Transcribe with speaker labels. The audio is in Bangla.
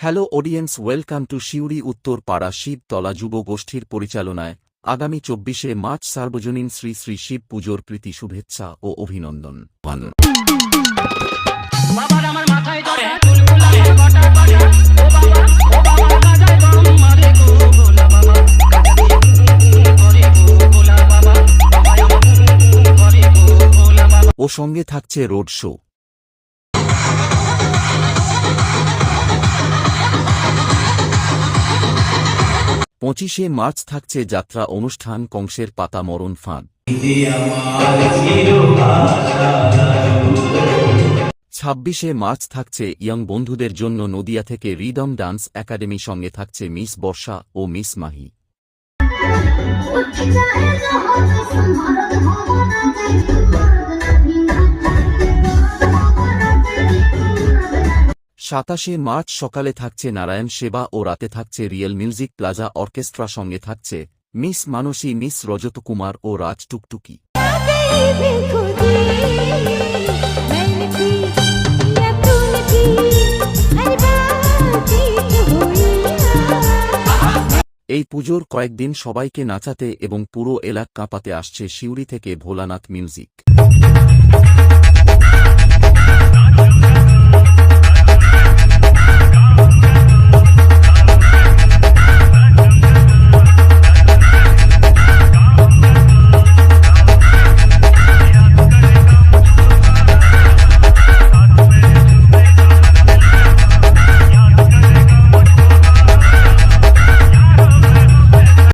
Speaker 1: Hello audience, welcome to Suri উত্তর পাড়া শিবতলা যুব গোষ্ঠীর পরিচালনায় আগামী ২৪শে মার্চ সার্বজনীন শ্রী শ্রী শিব পুজোর প্রীতি শুভেচ্ছা ও অভিনন্দন। ও সঙ্গে থাকছে রোড শো। ২৫শে মার্চ থাকছে যাত্রা অনুষ্ঠান, কংসের পাতা মরণ ফাঁদ। ২৬শে মার্চ থাকছে ইয়ং বন্ধুদের জন্য নদিয়া থেকে রিদম ডান্স একাডেমি, সঙ্গে থাকছে মিস বর্ষা ও মিস মাহি। ২৭শে মার্চ সকালে থাকছে নারায়ণ সেবা ও রাতে থাকছে রিয়েল মিউজিক প্লাজা অর্কেস্ট্রা, সঙ্গে থাকছে মিস মানসী, মিস রজত কুমার ও রাজ টুকটুকি। এই পুজোর কয়েকদিন সবাইকে নাচাতে এবং পুরো এলাকা কাঁপাতে আসছে সিউড়ি থেকে ভোলানাথ মিউজিক।